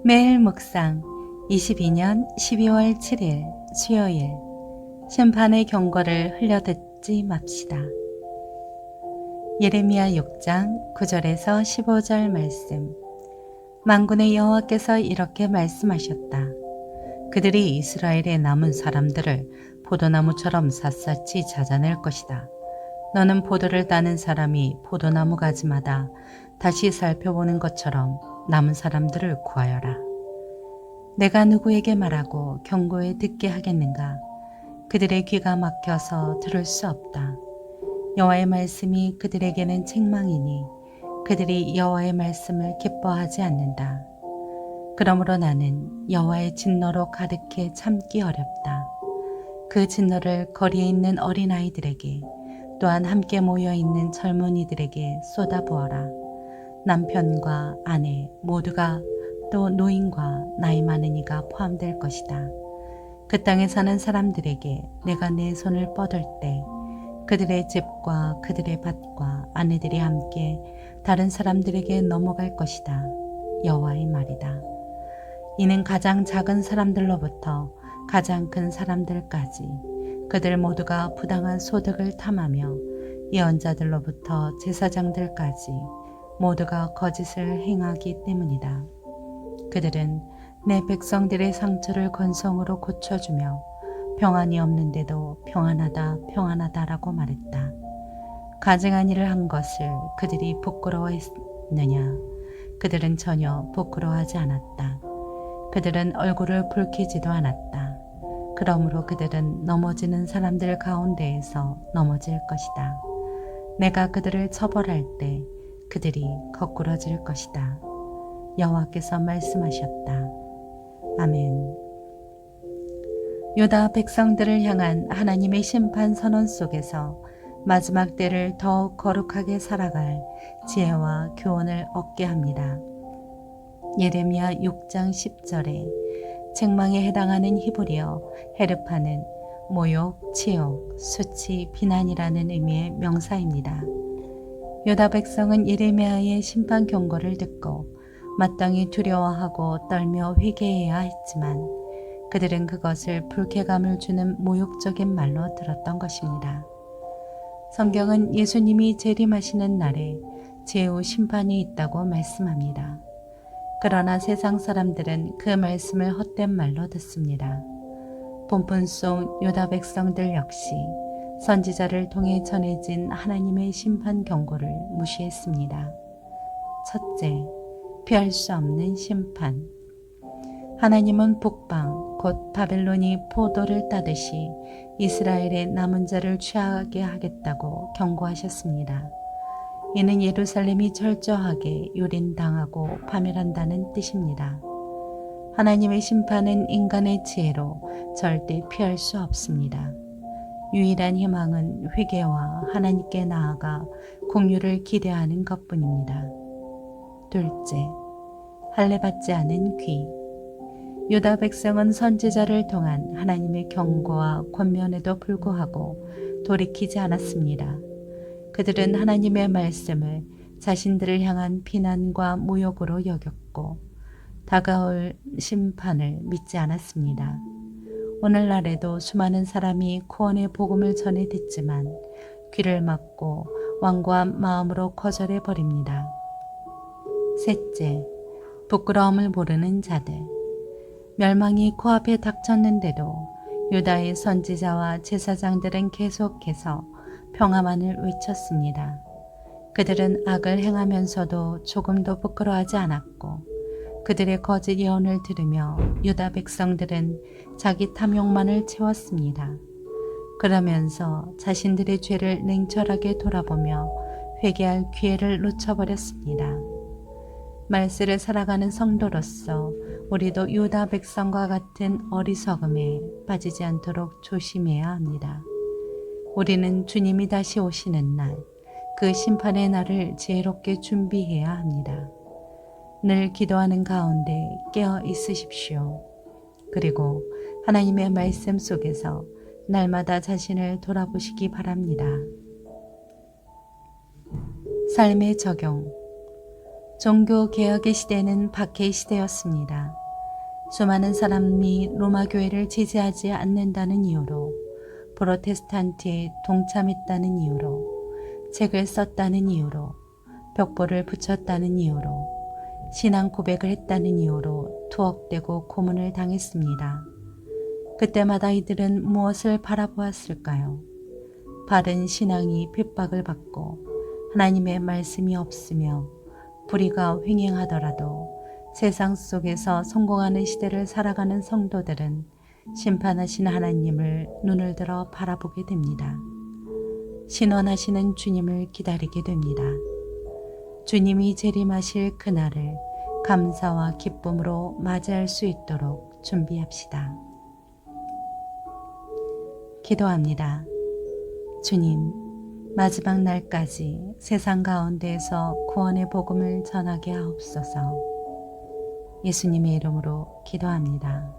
매일 묵상 22년 12월 7일 수요일 심판의 경고를 흘려듣지 맙시다. 예레미야 6장 9절에서 15절 말씀. 만군의 여호와께서 이렇게 말씀하셨다. 그들이 이스라엘의 남은 사람들을 포도나무처럼 샅샅이 찾아낼 것이다. 너는 포도를 따는 사람이 포도나무 가지마다 다시 살펴보는 것처럼 남은 사람들을 구하여라. 내가 누구에게 말하고 경고에 듣게 하겠는가? 그들의 귀가 막혀서 들을 수 없다. 여호와의 말씀이 그들에게는 책망이니 그들이 여호와의 말씀을 기뻐하지 않는다. 그러므로 나는 여호와의 진노로 가득해 참기 어렵다. 그 진노를 거리에 있는 어린아이들에게 또한 함께 모여있는 젊은이들에게 쏟아부어라. 남편과 아내 모두가 또 노인과 나이 많은 이가 포함될 것이다. 그 땅에 사는 사람들에게 내가 내 손을 뻗을 때 그들의 집과 그들의 밭과 아내들이 함께 다른 사람들에게 넘어갈 것이다. 여호와의 말이다. 이는 가장 작은 사람들로부터 가장 큰 사람들까지 그들 모두가 부당한 소득을 탐하며 예언자들로부터 제사장들까지 모두가 거짓을 행하기 때문이다. 그들은 내 백성들의 상처를 건성으로 고쳐주며 평안이 없는데도 평안하다 평안하다라고 말했다. 가증한 일을 한 것을 그들이 부끄러워했느냐? 그들은 전혀 부끄러워하지 않았다. 그들은 얼굴을 붉히지도 않았다. 그러므로 그들은 넘어지는 사람들 가운데에서 넘어질 것이다. 내가 그들을 처벌할 때 그들이 거꾸러질 것이다. 여호와께서 말씀하셨다. 아멘. 유다 백성들을 향한 하나님의 심판 선언 속에서 마지막 때를 더욱 거룩하게 살아갈 지혜와 교훈을 얻게 합니다. 예레미야 6장 10절에 책망에 해당하는 히브리어 헤르파는 모욕, 치욕, 수치, 비난이라는 의미의 명사입니다. 유다 백성은 예레미야의 심판 경고를 듣고 마땅히 두려워하고 떨며 회개해야 했지만 그들은 그것을 불쾌감을 주는 모욕적인 말로 들었던 것입니다. 성경은 예수님이 재림하시는 날에 제후 심판이 있다고 말씀합니다. 그러나 세상 사람들은 그 말씀을 헛된 말로 듣습니다. 본문 속 유다 백성들 역시 선지자를 통해 전해진 하나님의 심판 경고를 무시했습니다. 첫째, 피할 수 없는 심판. 하나님은 북방, 곧 바벨론이 포도를 따듯이 이스라엘의 남은 자를 취하게 하겠다고 경고하셨습니다. 이는 예루살렘이 철저하게 유린당하고 파멸한다는 뜻입니다. 하나님의 심판은 인간의 지혜로 절대 피할 수 없습니다. 유일한 희망은 회개와 하나님께 나아가 공유를 기대하는 것뿐입니다. 둘째, 할례받지 않은 귀. 유다 백성은 선지자를 통한 하나님의 경고와 권면에도 불구하고 돌이키지 않았습니다. 그들은 하나님의 말씀을 자신들을 향한 비난과 모욕으로 여겼고 다가올 심판을 믿지 않았습니다. 오늘날에도 수많은 사람이 구원의 복음을 전해 듣지만 귀를 막고 완고한 마음으로 거절해 버립니다. 셋째, 부끄러움을 모르는 자들. 멸망이 코앞에 닥쳤는데도 유다의 선지자와 제사장들은 계속해서 평화만을 외쳤습니다. 그들은 악을 행하면서도 조금도 부끄러워하지 않았고 그들의 거짓 예언을 들으며 유다 백성들은 자기 탐욕만을 채웠습니다. 그러면서 자신들의 죄를 냉철하게 돌아보며 회개할 기회를 놓쳐버렸습니다. 말세를 살아가는 성도로서 우리도 유다 백성과 같은 어리석음에 빠지지 않도록 조심해야 합니다. 우리는 주님이 다시 오시는 날, 그 심판의 날을 지혜롭게 준비해야 합니다. 늘 기도하는 가운데 깨어 있으십시오. 그리고 하나님의 말씀 속에서 날마다 자신을 돌아보시기 바랍니다. 삶의 적용. 종교 개혁의 시대는 박해의 시대였습니다. 수많은 사람이 로마 교회를 지지하지 않는다는 이유로, 프로테스탄트에 동참했다는 이유로, 책을 썼다는 이유로, 벽보를 붙였다는 이유로, 신앙 고백을 했다는 이유로 투옥되고 고문을 당했습니다. 그때마다 이들은 무엇을 바라보았을까요? 바른 신앙이 핍박을 받고 하나님의 말씀이 없으며 불의가 횡행하더라도 세상 속에서 성공하는 시대를 살아가는 성도들은 심판하신 하나님을 눈을 들어 바라보게 됩니다. 신원하시는 주님을 기다리게 됩니다. 주님이 재림하실 그날을 감사와 기쁨으로 맞이할 수 있도록 준비합시다. 기도합니다. 주님, 마지막 날까지 세상 가운데에서 구원의 복음을 전하게 하옵소서. 예수님의 이름으로 기도합니다.